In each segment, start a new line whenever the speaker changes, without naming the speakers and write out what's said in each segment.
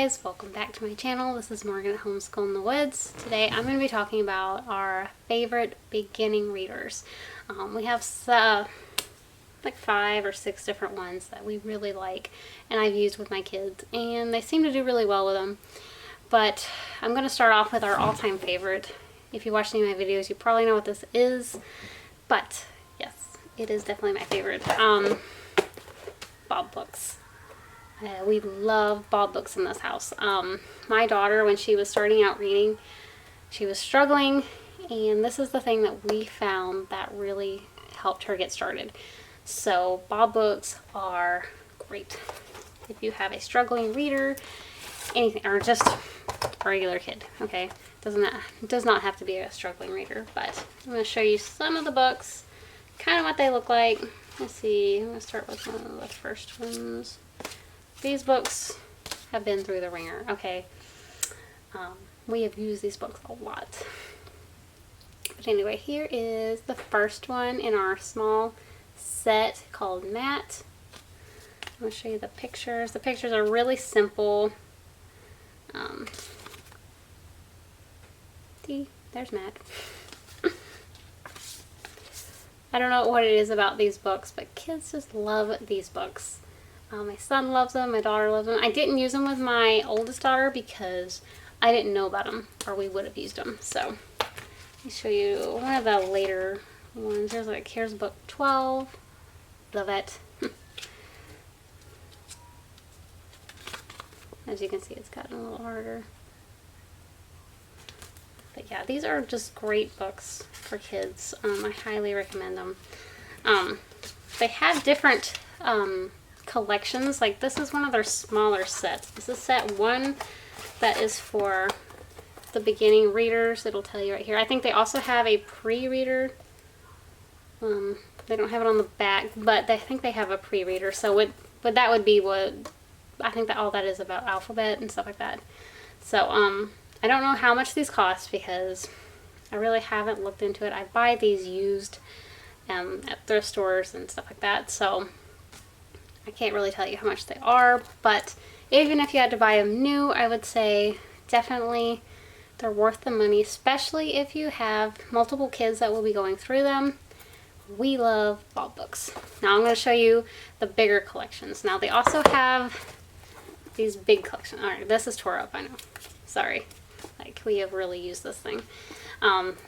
guys, welcome back to my channel. This is Morgan at Homeschool in the Woods. Today I'm going to be talking about our favorite beginning readers. We have like 5 or 6 different ones that we really like and I've used with my kids, and they seem to do really well with them. But I'm going to start off with our all-time favorite. If you watch any of my videos, you probably know what this is, but yes, it is definitely my favorite. Bob books. We love Bob books in this house. My daughter, when she was starting out reading, she was struggling, and this is the thing that we found that really helped her get started. So Bob books are great. If you have a struggling reader, anything, or just a regular kid, okay? Does not have to be a struggling reader, but I'm going to show you some of the books, kind of what they look like. Let's see, I'm going to start with one of the first ones. These books have been through the ringer, okay? We have used these books a lot. But anyway, here is the first one in our small set called Matt. I'm going to show you the pictures. The pictures are really simple. See, there's Matt. I don't know what it is about these books, but kids just love these books. My son loves them, my daughter loves them. I didn't use them with my oldest daughter because I didn't know about them, or we would have used them. So let me show you one of the later ones. Here's book 12, The Vet. As you can see, it's gotten a little harder. But yeah, these are just great books for kids. I highly recommend them. They have different collections. Like, this is one of their smaller sets. This is set 1 that is for the beginning readers. It'll tell you right here. I think they also have a pre-reader. They don't have it on the back, but I think they have a pre-reader. So but that would be what I think that all that is about, alphabet and stuff like that. So I don't know how much these cost because I really haven't looked into it. I buy these used at thrift stores and stuff like that, so I can't really tell you how much they are. But even if you had to buy them new, I would say definitely they're worth the money, especially if you have multiple kids that will be going through them. We love Bob books. Now I'm going to show you the bigger collections. Now they also have these big collections. Alright, this is tore up, I know. Sorry. Like, we have really used this thing.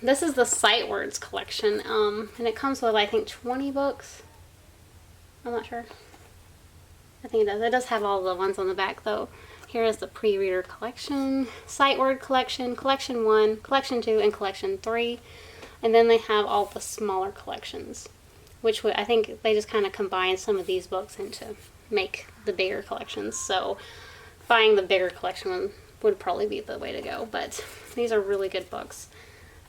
This is the Sight Words collection, and it comes with, I think, 20 books. I'm not sure. I think it does. It does have all the ones on the back, though. Here is the pre-reader collection, Sight Word collection, collection 1, collection 2, and collection 3. And then they have all the smaller collections, which I think they just kind of combine some of these books into make the bigger collections. So buying the bigger collection one would probably be the way to go. But these are really good books.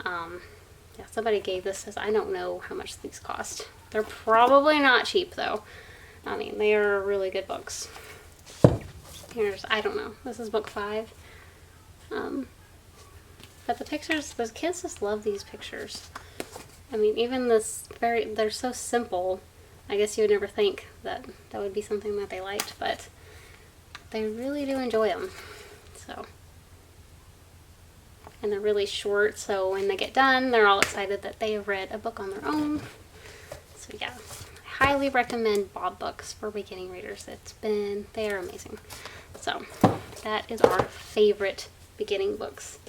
Yeah, somebody gave this, says I don't know how much these cost. They're probably not cheap, though. I mean, they are really good books. Here's, I don't know, this is book 5. But the pictures, the kids just love these pictures. I mean, even this they're so simple. I guess you would never think that that would be something that they liked, but they really do enjoy them. So, and they're really short, so when they get done, they're all excited that they have read a book on their own. So yeah, I highly recommend Bob books for beginning readers. They are amazing. So that is our favorite beginning books.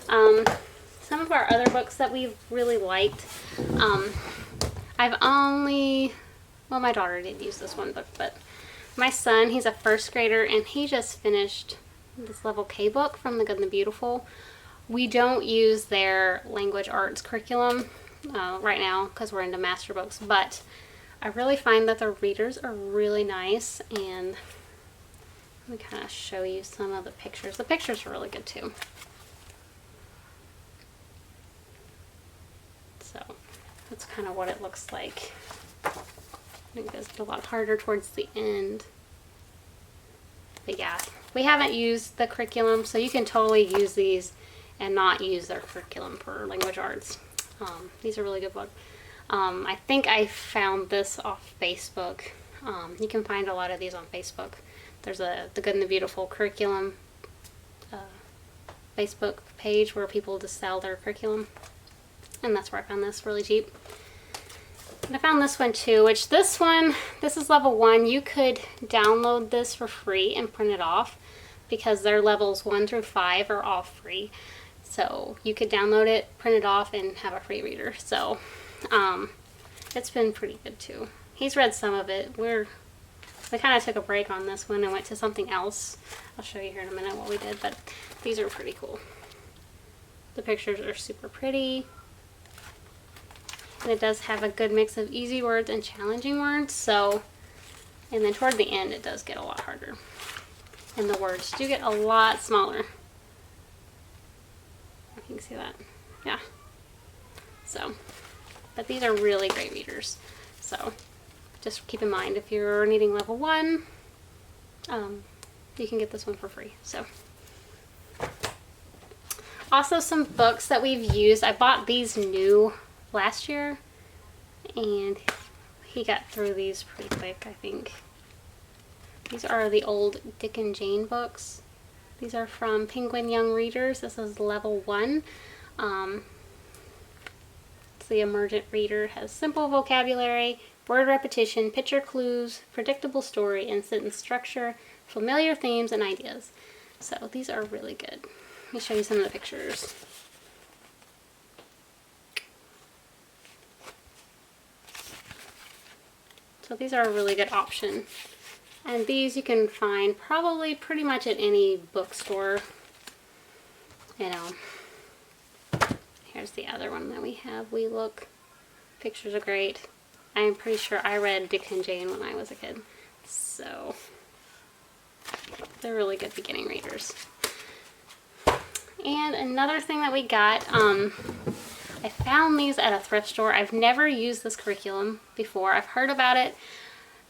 Some of our other books that we've really liked, well, my daughter did use this one book, but my son, he's a first grader, and he just finished this level K book from The Good and the Beautiful. We don't use their language arts curriculum right now because we're into master books, but I really find that the readers are really nice, and let me kind of show you some of the pictures. The pictures are really good too. So that's kind of what it looks like. I think it's a lot harder towards the end. But yeah, we haven't used the curriculum, so you can totally use these and not use their curriculum for language arts. These are really good books. I think I found this off Facebook. You can find a lot of these on Facebook. There's the Good and the Beautiful curriculum Facebook page where people just sell their curriculum. And that's where I found this really cheap. And I found this one too, which this is level 1. You could download this for free and print it off because their levels 1 through 5 are all free. So you could download it, print it off, and have a free reader. So it's been pretty good too. He's read some of it. We kind of took a break on this one and went to something else. I'll show you here in a minute what we did, but these are pretty cool. The pictures are super pretty. And it does have a good mix of easy words and challenging words. So, and then toward the end it does get a lot harder. And the words do get a lot smaller. If you can see that. Yeah. So, but these are really great readers. So, just keep in mind if you're needing level 1, you can get this one for free. So, also some books that we've used. I bought these new last year, and he got through these pretty quick, I think. These are the old Dick and Jane books. These are from Penguin Young Readers. This is level 1. It's the Emergent Reader. It has simple vocabulary, word repetition, picture clues, predictable story, and sentence structure, familiar themes, and ideas. So these are really good. Let me show you some of the pictures. So these are a really good option. And these you can find probably pretty much at any bookstore. You know. Here's the other one that we have. We Look. Pictures are great. I'm pretty sure I read Dick and Jane when I was a kid. So they're really good beginning readers. And another thing that we got, I found these at a thrift store. I've never used this curriculum before. I've heard about it,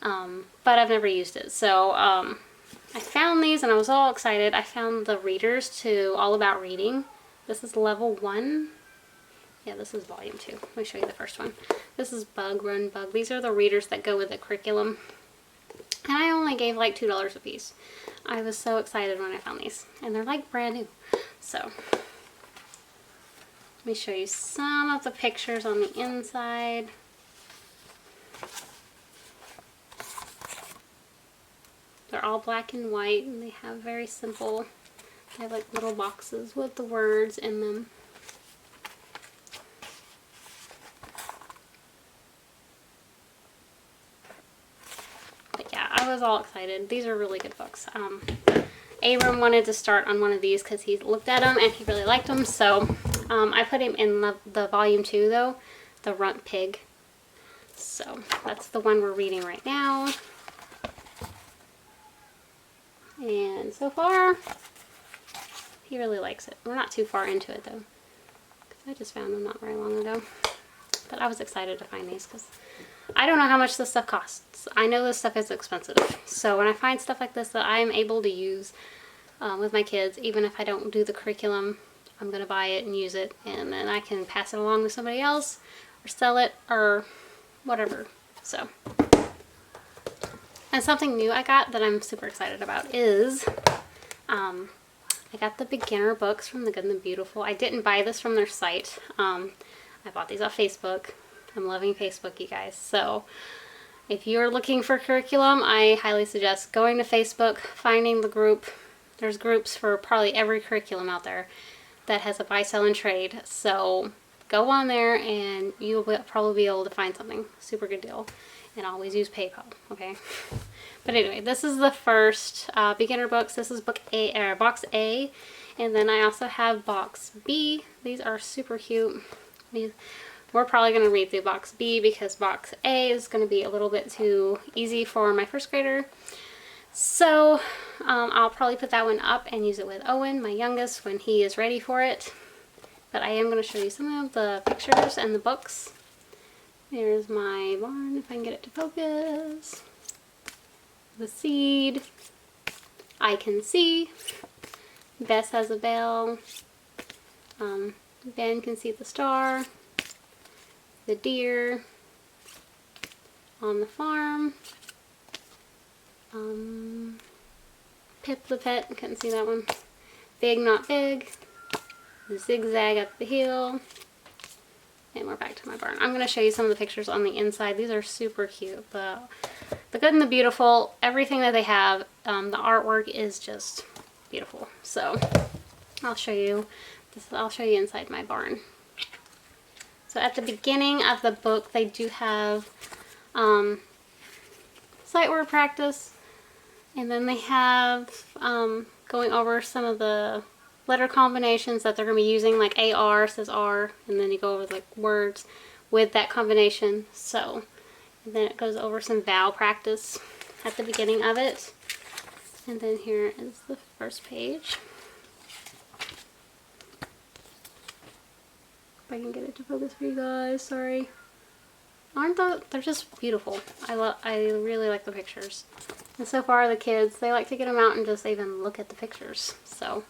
but I've never used it. So I found these and I was all excited. I found the readers to All About Reading. This is level 1. Yeah, this is volume 2. Let me show you the first one. This is Bug, Run, Bug. These are the readers that go with the curriculum. And I only gave like $2 a piece. I was so excited when I found these. And they're like brand new. So let me show you some of the pictures on the inside. They're all black and white, and they have very simple, they have like little boxes with the words in them. But yeah, I was all excited. These are really good books. Abram wanted to start on one of these because he looked at them and he really liked them, so I put him in the volume 2 though, the Runt Pig. So that's the one we're reading right now. And so far, he really likes it. We're not too far into it though, because I just found them not very long ago. But I was excited to find these because I don't know how much this stuff costs. I know this stuff is expensive. So when I find stuff like this that I am able to use with my kids, even if I don't do the curriculum, I'm going to buy it and use it, and then I can pass it along to somebody else or sell it or whatever. So, and something new I got that I'm super excited about is I got the beginner books from The Good and the Beautiful. I didn't buy this from their site. I bought these off Facebook. I'm loving Facebook, you guys. So if you're looking for curriculum, I highly suggest going to Facebook, finding the group. There's groups for probably every curriculum out there that has a buy, sell, and trade. So go on there and you'll probably be able to find something. Super good deal. And always use PayPal, okay? But anyway, this is the first beginner books. This is box A. And then I also have box B. These are super cute. We're probably going to read through box B because box A is going to be a little bit too easy for my first grader. So I'll probably put that one up and use it with Owen, my youngest, when he is ready for it. But I am going to show you some of the pictures and the books. There's my barn, if I can get it to focus. The seed. I can see. Bess has a bell. Ben can see the star. The deer. On the farm. Pip the pet, couldn't see that one. Big, not big. zigzag up the hill. And we're back to my barn. I'm going to show you some of the pictures on the inside. These are super cute. The good and the beautiful, everything that they have, the artwork is just beautiful. So I'll show you this. I'll show you inside my barn. So at the beginning of the book, they do have sight word practice, and then they have going over some of the letter combinations that they're going to be using, like AR says R, and then you go over like words with that combination. So, and then it goes over some vowel practice at the beginning of it. And then here is the first page. If I can get it to focus for you guys, sorry. Aren't they're just beautiful. I really like the pictures. And so far the kids, they like to get them out and just even look at the pictures. So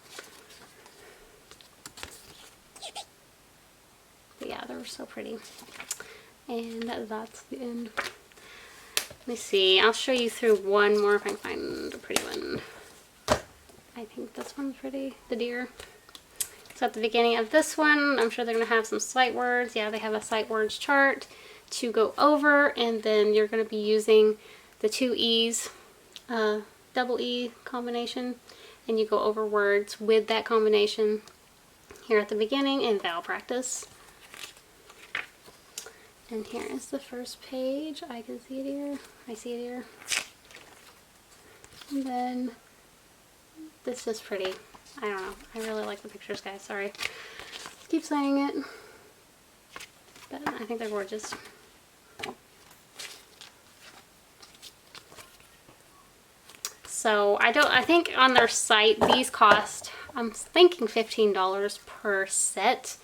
but yeah, they're so pretty. And that's the end. Let me see. I'll show you through one more if I can find a pretty one. I think this one's pretty. The deer. So at the beginning of this one, I'm sure they're going to have some sight words. Yeah, they have a sight words chart to go over. And then you're going to be using the 2 E's, double E combination. And you go over words with that combination here at the beginning in vowel practice. And here is the first page. I can see it here. I see it here. And then this is pretty. I don't know. I really like the pictures, guys. Sorry. Keep saying it. But I think they're gorgeous. So I think on their site these cost, I'm thinking $15 per set.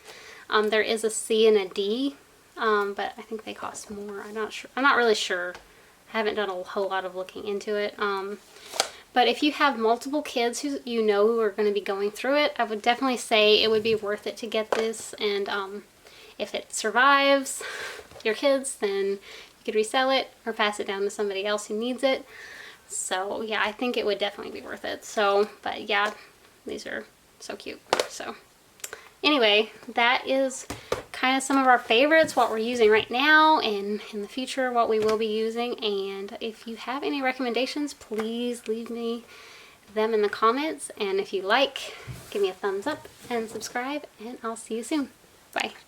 There is a C and a D. But I think they cost more. I'm not sure. I'm not really sure. I haven't done a whole lot of looking into it. But if you have multiple kids who who are going to be going through it, I would definitely say it would be worth it to get this. And if it survives your kids, then you could resell it or pass it down to somebody else who needs it. So yeah, I think it would definitely be worth it. So, but yeah, these are so cute. So anyway, that is kind of some of our favorites, what we're using right now, and in the future what we will be using. And if you have any recommendations, please leave me them in the comments. And if you like, give me a thumbs up and subscribe, and I'll see you soon. Bye.